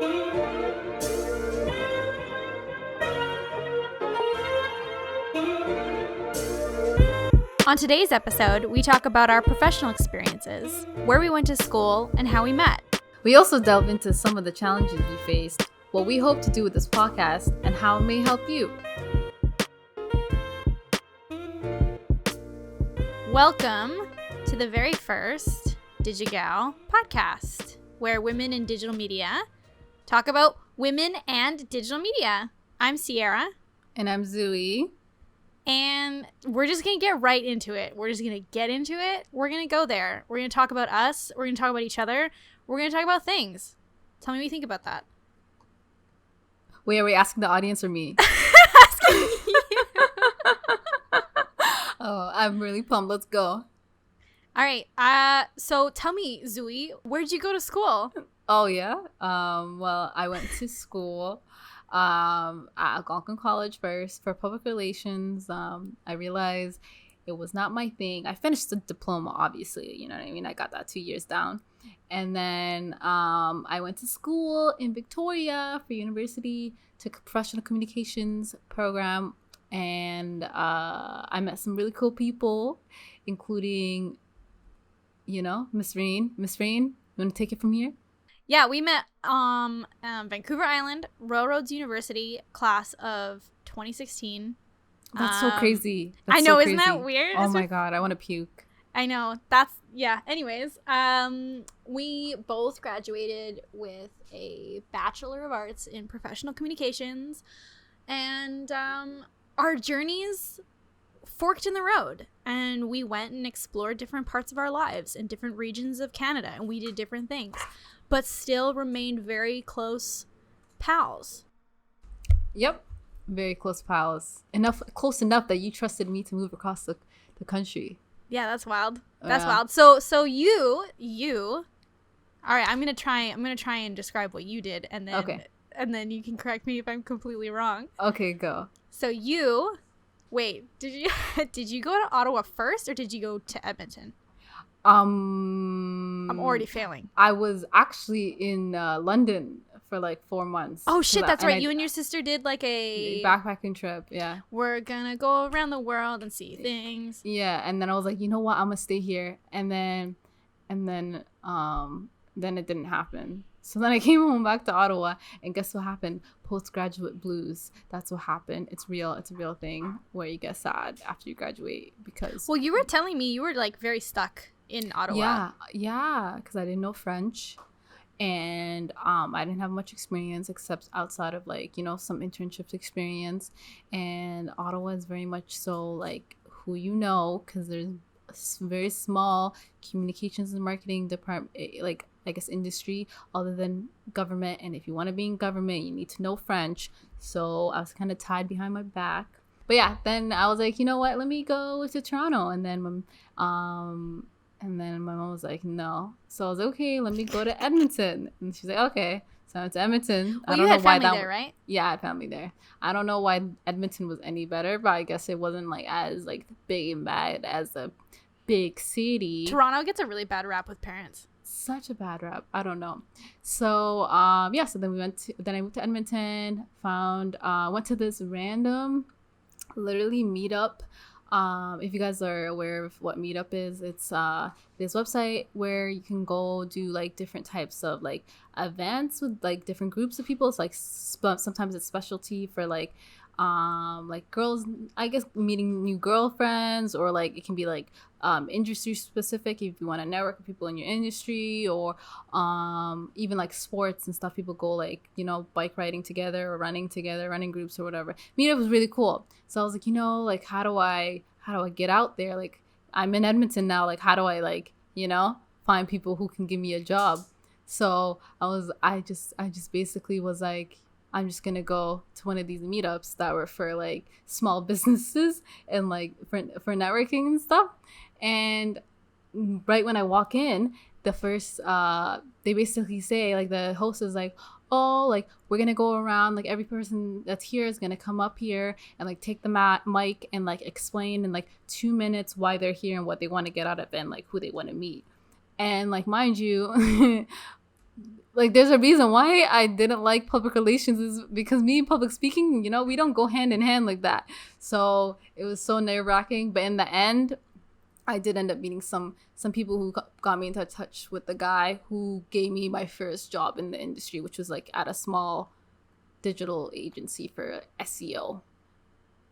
On today's episode, we talk about our professional experiences, where we went to school, and how we met. We also delve into some of the challenges we faced, what we hope to do with this podcast, and how it may help you. Welcome to the very first Digi podcast, where women in digital media talk about women and digital media. I'm Sierra. And I'm Zuwii. And we're just going to get right into it. We're just going to get into it. We're going to go there. We're going to talk about us. We're going to talk about each other. We're going to talk about things. Tell me what you think about that. Wait, are we asking the audience or me? Asking you. Oh, I'm really pumped. Let's go. All right. So tell me, Zuwii, where'd you go to school? Oh, yeah? Well, I went to school at Algonquin College first for public relations. I realized it was not my thing. I finished the diploma, obviously, you know what I mean? I got that 2 years down. And then I went to school in Victoria for university, took a professional communications program, and I met some really cool people, including, you know, Miss Rain. Miss Rain, you want to take it from here? Yeah, we met Vancouver Island, Railroads University, class of 2016. That's so crazy. That's I know, so isn't crazy. that weird? Oh my God, I want to puke. I know. Yeah. Anyways, we both graduated with a Bachelor of Arts in Professional Communications, and our journeys forked in the road, and we went and explored different parts of our lives in different regions of Canada, and we did different things, but still remained very close pals. Yep, very close pals. Close enough that you trusted me to move across the country. Yeah, that's wild. That's wild. So you all right, I'm gonna try and describe what you did, and then and then you can correct me if I'm completely wrong. Okay, go. So wait, did you go to Ottawa first, or did you go to Edmonton? I'm already failing. I was actually in London for like 4 months. Oh shit, that's right. You and your sister did like a backpacking trip. Yeah. We're gonna go around the world and see things. Yeah, and then I was like, you know what? I'm gonna stay here, and then it didn't happen. So then I came home back to Ottawa, and guess what happened? Postgraduate blues. That's what happened. It's real. It's a real thing where you get sad after you graduate because. Well, you were telling me you were like very stuck in Ottawa. Yeah, because I didn't know French, and I didn't have much experience except outside of like, you know, some internships experience, and Ottawa is very much so like who you know, because there's a very small communications and marketing department, like I guess industry other than government, and if you want to be in government you need to know French, so I was kind of tied behind my back. But yeah, then I was like, you know what, let me go to Toronto, and then my mom was like, no. So I was like, okay, let me go to Edmonton. And she's like, okay. So I went to Edmonton. Well, I don't know why that there, right? Yeah, I had family there. I don't know why Edmonton was any better, but I guess it wasn't like as like big and bad as a big city. Toronto gets a really bad rap with parents. Such a bad rap. I don't know. So so then I moved to Edmonton, went to this random literally meetup. If you guys are aware of what meetup is, it's this website where you can go do like different types of like events with like different groups of people. It's like sometimes it's specialty for like girls, I guess, meeting new girlfriends, or like it can be like industry specific if you want to network with people in your industry, or even like sports and stuff. People go like, you know, bike riding together or running together, running groups or whatever. Meetup was really cool. So I was like, you know, like how do I get out there? Like I'm in Edmonton now, like how do I like, you know, find people who can give me a job? So I just basically was like, I'm just gonna go to one of these meetups that were for like small businesses and like for networking and stuff. And right when I walk in, the first they basically say, like, the host is like, oh, like, we're gonna go around, like, every person that's here is gonna come up here and like take the mic and like explain in like 2 minutes why they're here and what they want to get out of it and like who they want to meet. And like, mind you, like, there's a reason why I didn't like public relations, is because me and public speaking, you know, we don't go hand in hand like that. So it was so nerve-wracking. But in the end, I did end up meeting some people who got me into touch with the guy who gave me my first job in the industry, which was like at a small digital agency for SEO.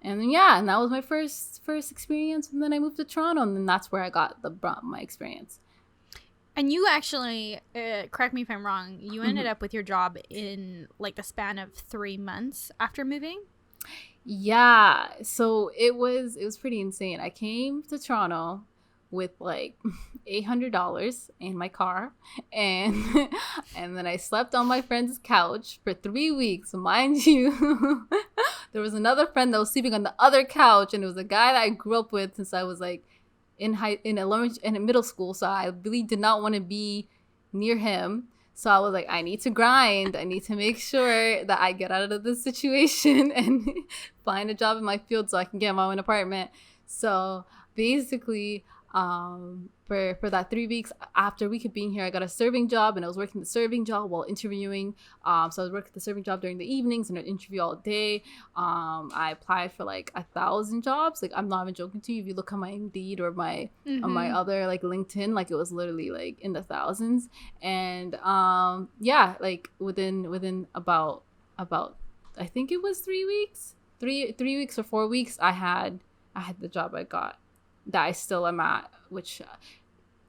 And yeah, and that was my first experience. And then I moved to Toronto, and then that's where I got my experience. And you actually, correct me if I'm wrong, you ended up with your job in like the span of 3 months after moving? Yeah, so it was pretty insane. I came to Toronto with like $800 in my car, and and then I slept on my friend's couch for 3 weeks. Mind you, there was another friend that was sleeping on the other couch, and it was a guy that I grew up with since I was like in middle school. So I really did not want to be near him. So I was like, I need to grind. I need to make sure that I get out of this situation and find a job in my field so I can get my own apartment. So basically, for that 3 weeks after we could being here, I got a serving job, and I was working the serving job while interviewing. So I was working the serving job during the evenings and I'd interview all day. I applied for like 1,000 jobs. Like, I'm not even joking to you. If you look on my Indeed or my on my other like LinkedIn, like it was literally like in the thousands. And yeah, like within about I think it was 3 weeks, 3 weeks or 4 weeks, I had the job I got, that I still am at, which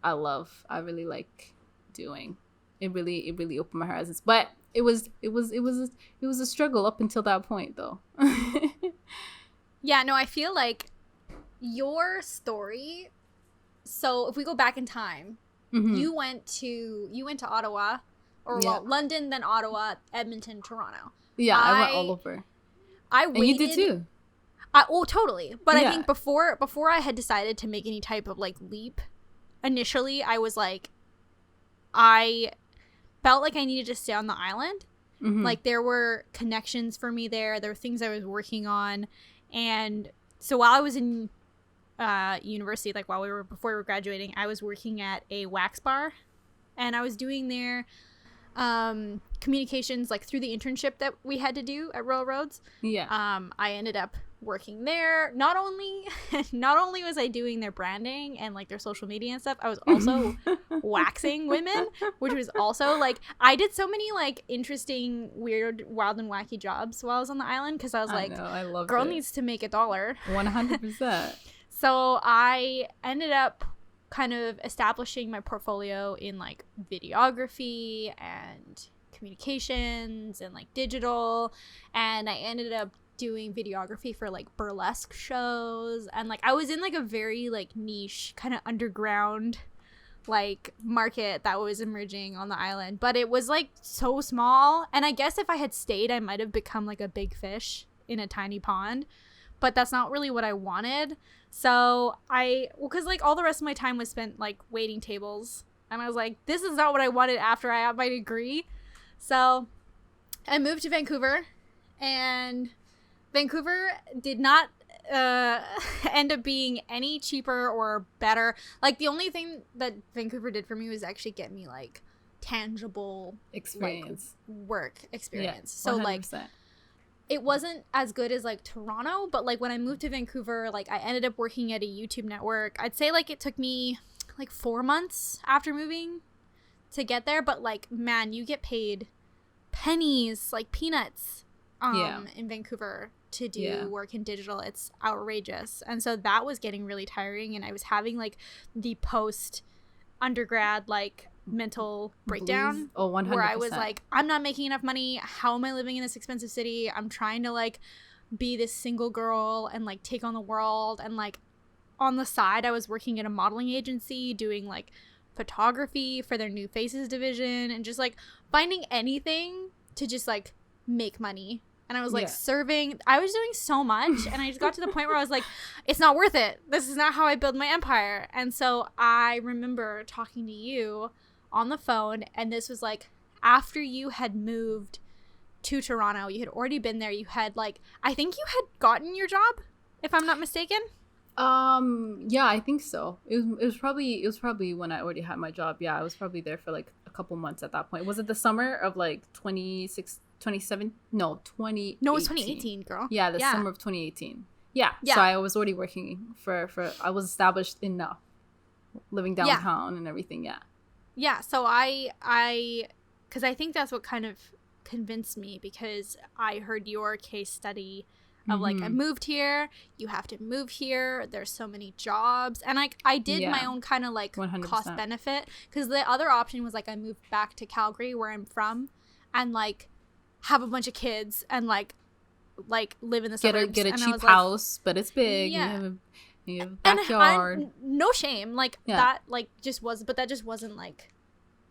I love. I really like doing. It really opened my horizons. But it was a struggle up until that point, though. Yeah, no, I feel like your story. So if we go back in time, you went to Ottawa, or well, London, then Ottawa, Edmonton, Toronto. Yeah, I went all over. And you did too. Oh, totally. But I think before I had decided to make any type of like leap, initially I was like, I felt like I needed to stay on the island. Like, there were connections for me there. There were things I was working on. And so while I was in university, like before we were graduating, I was working at a wax bar, and I was doing their communications like through the internship that we had to do at Royal Roads. I ended up working there. Not only was I doing their branding and like their social media and stuff, I was also waxing women, which was also like, I did so many like interesting, weird, wild and wacky jobs while I was on the island, because I was like, girl needs to make $1. 100%. So I ended up kind of establishing my portfolio in like videography and communications and like digital, and I ended up doing videography for like burlesque shows, and like I was in like a very like niche kind of underground like market that was emerging on the island, but it was like so small, and I guess if I had stayed I might have become like a big fish in a tiny pond, but that's not really what I wanted. So because like all the rest of my time was spent like waiting tables, and I was like, this is not what I wanted after I got my degree. So I moved to Vancouver, and Vancouver did not end up being any cheaper or better. Like, the only thing that Vancouver did for me was actually get me like tangible experience, like, work experience. Yeah, so like it wasn't as good as like Toronto, but like when I moved to Vancouver, like I ended up working at a YouTube network. I'd say like it took me like 4 months after moving to get there, but like, man, you get paid pennies, like peanuts in Vancouver to do work in digital. It's outrageous. And so that was getting really tiring, and I was having like the post undergrad like mental breakdown. Oh, 100%. Where I was like, I'm not making enough money. How am I living in this expensive city? I'm trying to like be this single girl and like take on the world. And like on the side, I was working at a modeling agency doing like photography for their New Faces division, and just like finding anything to just like make money. And I was like serving. I was doing so much, and I just got to the point where I was like, it's not worth it. This is not how I build my empire. And so I remember talking to you on the phone, and this was like after you had moved to Toronto. You had already been there. You had like, I think you had gotten your job, if I'm not mistaken. Yeah, I think so. It was probably when I already had my job. Yeah, I was probably there for like a couple months at that point. Was it the summer of like 27? No, No, it was 2018. 2018, girl. Yeah, the Yeah. summer of 2018. Yeah. Yeah. So I was already working for I was established enough, living downtown and everything. Yeah. Yeah, so because I think that's what kind of convinced me, because I heard your case study of like, I moved here, you have to move here, there's so many jobs, and I did my own kind of like 100%. cost benefit, because the other option was like I moved back to Calgary where I'm from and like have a bunch of kids and like live in the suburbs. Get a and I cheap was like, house, but it's big. Yeah. You have a and backyard. no shame, like Yeah. that like just was, but that just wasn't like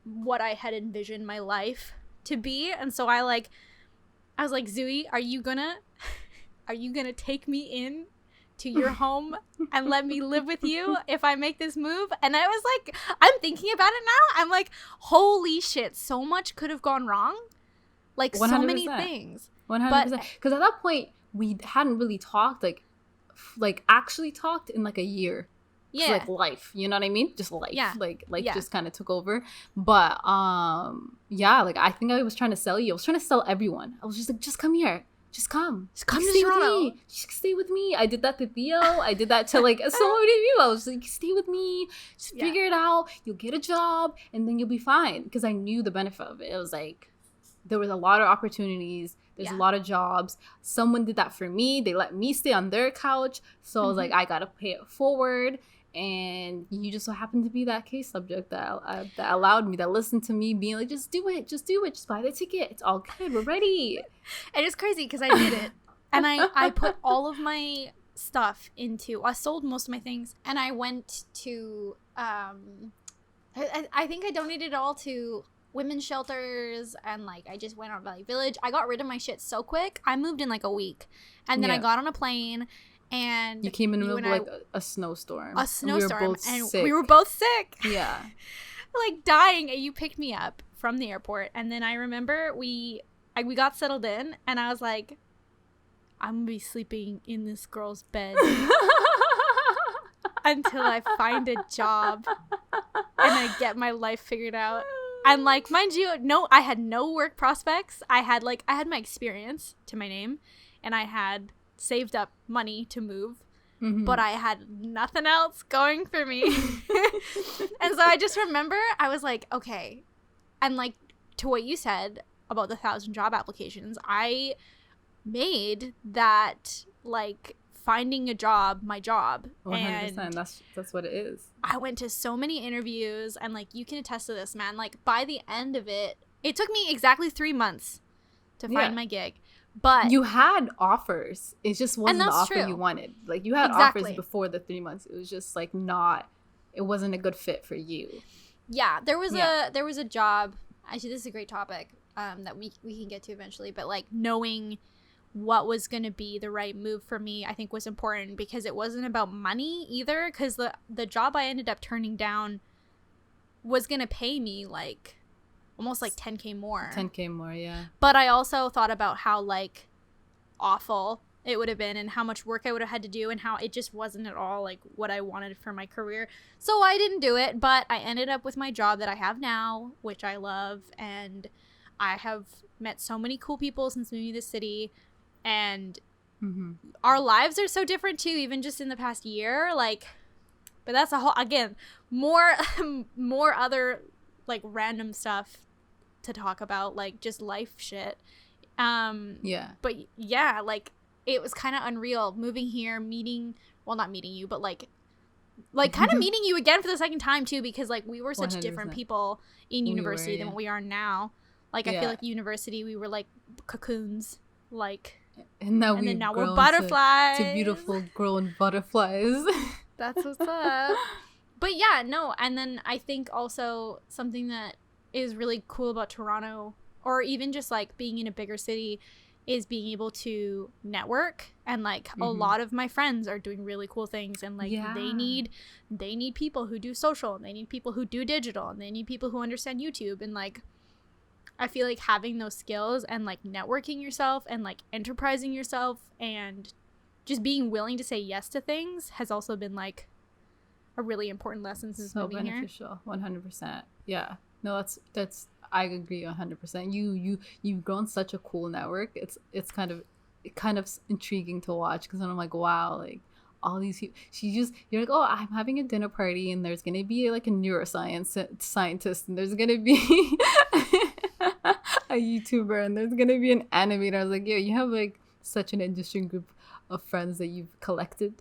what I had envisioned my life to be. And so I was like, Zuwii, are you gonna take me in to your home and let me live with you if I make this move? And I was like, I'm thinking about it now, I'm like, holy shit, so much could have gone wrong, like 100%. So many things. 100%. Because at that point we hadn't really talked like actually talked in like a year. Yeah. Like life, you know what I mean? Just life. Yeah. Like just kind of took over. But yeah, like I think I was trying to sell you. I was trying to sell everyone. I was just like, just come here. Just come. Just come to stay Toronto. with me. Just stay with me. I did that to Theo. I did that to like so many people. I was like, stay with me. Just figure it out. You'll get a job and then you'll be fine. Because I knew the benefit of it. It was like there was a lot of opportunities. There's a lot of jobs. Someone did that for me. They let me stay on their couch. So I was like, I gotta pay it forward. And you just so happened to be that case subject that allowed me, that listened to me being like, just do it, just buy the ticket, it's all good, we're ready. And it's crazy because I did it, and I put all of my stuff into, I sold most of my things, and I went to I think I donated it all to women's shelters, and like I just went on Valley Village. I got rid of my shit so quick. I moved in like a week, and then I got on a plane. And you came in the middle of like a snowstorm. We were both sick. Yeah. Like dying. And you picked me up from the airport. And then I remember we got settled in. And I was like, I'm going to be sleeping in this girl's bed until I find a job and I get my life figured out. And like, mind you, I had no work prospects. I had my experience to my name. And I had saved up money to move, but I had nothing else going for me. And so I just remember I was like, okay. And like, to what you said about the 1,000 job applications, I made that like finding a job my job. 100%. And that's what it is. I went to so many interviews, and like you can attest to this, man. Like by the end of it took me exactly 3 months to find my gig. But you had offers. It just wasn't the offer you wanted. Like you had offers before the 3 months. It was just like it wasn't a good fit for you. Yeah, there was a job. Actually, this is a great topic that we can get to eventually. But like knowing what was going to be the right move for me, I think was important, because it wasn't about money either. Because the job I ended up turning down was going to pay me like almost like 10K more. 10K more, yeah. But I also thought about how like awful it would have been, and how much work I would have had to do, and how it just wasn't at all like what I wanted for my career. So I didn't do it, but I ended up with my job that I have now, which I love, and I have met so many cool people since moving to the city, and our lives are so different too, even just in the past year. Like, but that's a whole, again, more other like random stuff to talk about, like just life shit. But yeah, like it was kind of unreal moving here, not meeting you, but like kind of meeting you again for the second time too, because like we were such 100%. Different people in university than what we are now. Like I feel like university we were like cocoons, like, and then now we're butterflies to beautiful grown butterflies. That's what's up. But yeah, no, and then I think also something that is really cool about Toronto, or even just like being in a bigger city, is being able to network. And like a lot of my friends are doing really cool things, and like they need people who do social, and they need people who do digital, and they need people who understand YouTube. And like I feel like having those skills and like networking yourself and like enterprising yourself and just being willing to say yes to things has also been like a really important lesson since so moving beneficial. 100%. Yeah. No, that's I agree 100%. You've grown such a cool network. It's kind of intriguing to watch, because I'm like, wow, like all these people, you're like, oh, I'm having a dinner party and there's gonna be like a neuroscience scientist, and there's gonna be a YouTuber, and there's gonna be an animator. I was like, yeah, you have like such an interesting group of friends that you've collected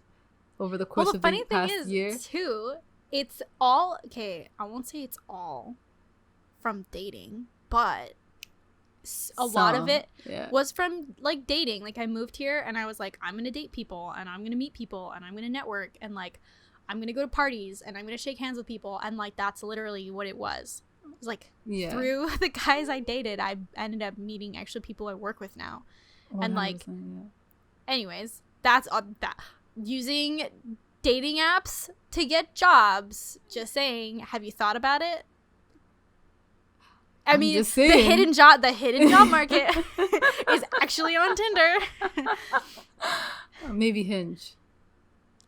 over the course of the past year. Well, the funny thing is, too, it's all, okay, I won't say it's all from dating, but a lot of it was from like dating. Like I moved here and I was like, I'm gonna date people and I'm gonna meet people and I'm gonna network and like I'm gonna go to parties and I'm gonna shake hands with people, and like that's literally what it was. It was like through the guys I dated, I ended up meeting actually people I work with now. And like anyways, that's that using dating apps to get jobs. Just saying, have you thought about it? I mean, the hidden job market is actually on Tinder. Maybe Hinge.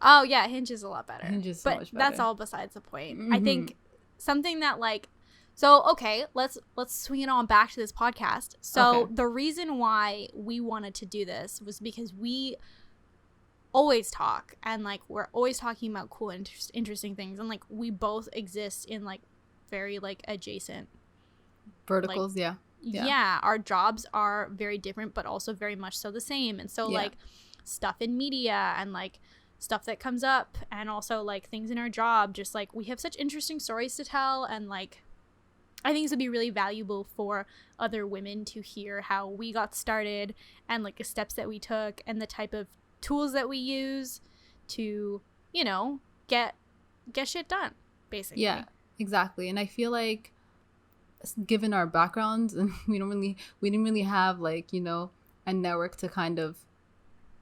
Oh yeah, Hinge is a lot better. Hinge is so much better. That's all besides the point. I think something that like, so okay, let's swing it on back to this podcast. So the reason why we wanted to do this was because we always talk, and like we're always talking about cool, interesting things, and like we both exist in like very like adjacent verticals. Like, yeah, our jobs are very different but also very much so the same. And so like stuff in media and like stuff that comes up, and also like things in our job, just like we have such interesting stories to tell, and like I think this would be really valuable for other women to hear how we got started and like the steps that we took and the type of tools that we use to, you know, get shit done, basically. Yeah, exactly. And I feel like given our backgrounds, and we didn't really have like, you know, a network to kind of,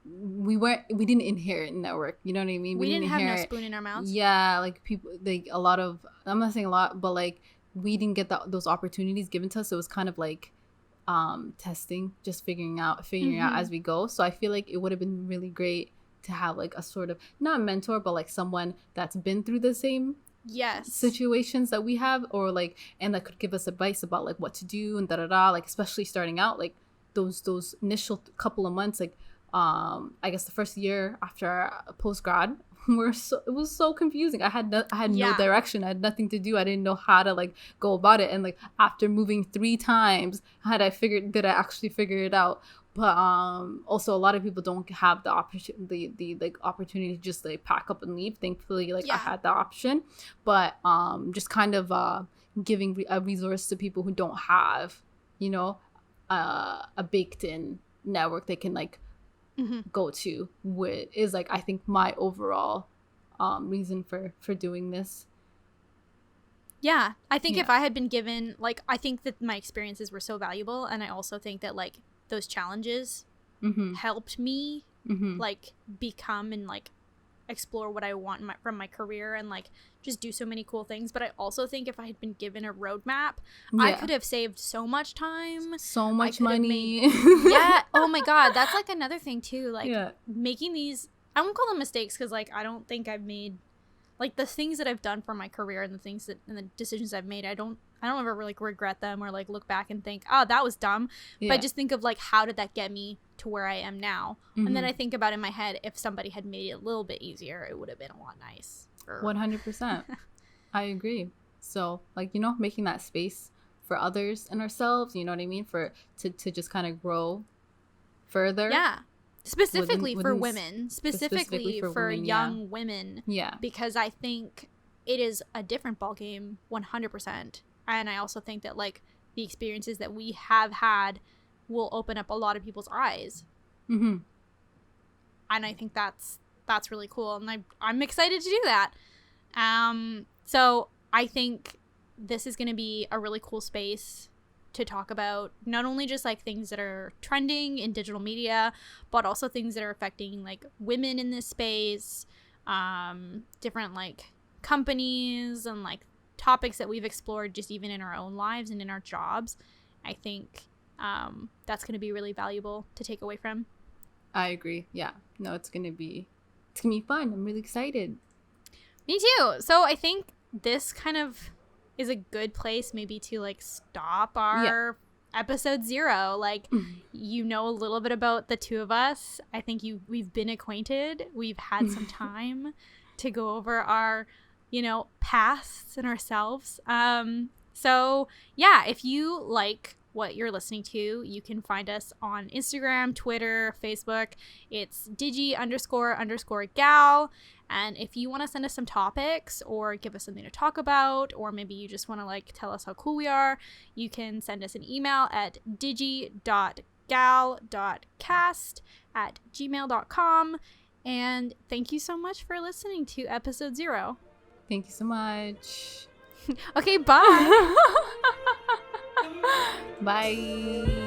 we didn't inherit network, you know what I mean? We didn't have no spoon in our mouths. Yeah, like people, like a lot of, I'm not saying a lot, but like we didn't get those opportunities given to us. So it was kind of like testing, just figuring out as we go. So I feel like it would have been really great to have like a sort of, not mentor, but like someone that's been through the same situations that we have, or like, and that could give us advice about like what to do and like especially starting out, like those initial couple of months, like I guess the first year after post grad, it was so confusing. I had no direction. I had nothing to do. I didn't know how to like go about it. And like after moving 3 times, did I actually figure it out? But also a lot of people don't have the opportunity, the like opportunity to just like pack up and leave. Thankfully, like I had the option, but just kind of giving a resource to people who don't have, you know, a baked in network they can like go to, is like I think my overall reason for doing this. Yeah, I think if I had been given, like, I think that my experiences were so valuable, and I also think that like those challenges helped me like become and like explore what I want from my career, and like just do so many cool things. But I also think if I had been given a roadmap, I could have saved so much time, so much money. Oh my god, that's like another thing too, like making these, I won't call them mistakes, because like I don't think I've made, like, the things that I've done for my career and the things that and the decisions I've made, I don't ever like regret them or like look back and think, oh, that was dumb. But I just think of like, how did that get me to where I am now? And then I think about in my head, if somebody had made it a little bit easier, it would have been a lot nice. 100%. I agree. So like, you know, making that space for others and ourselves, you know what I mean, to just kind of grow further. Specifically for women, specifically for young women. Because I think it is a different ballgame, 100%. And I also think that like the experiences that we have had will open up a lot of people's eyes. And I think that's really cool, and I'm excited to do that. So I think this is going to be a really cool space to talk about not only just like things that are trending in digital media, but also things that are affecting like women in this space, different like companies, and like topics that we've explored just even in our own lives and in our jobs. I think that's going to be really valuable to take away from. I agree. Yeah. No, it's gonna be fun. I'm really excited. Me too. So I think this kind of is a good place maybe to like stop our episode 0. Like, you know a little bit about the two of us. I think we've been acquainted. We've had some time to go over our, you know, pasts and ourselves. So yeah, if you like what you're listening to, you can find us on Instagram, Twitter, Facebook. It's Digi__gal. And if you want to send us some topics or give us something to talk about, or maybe you just want to like tell us how cool we are, you can send us an email at digi.gal.cast@gmail.com. And thank you so much for listening to episode 0. Thank you so much. Okay, bye. Bye.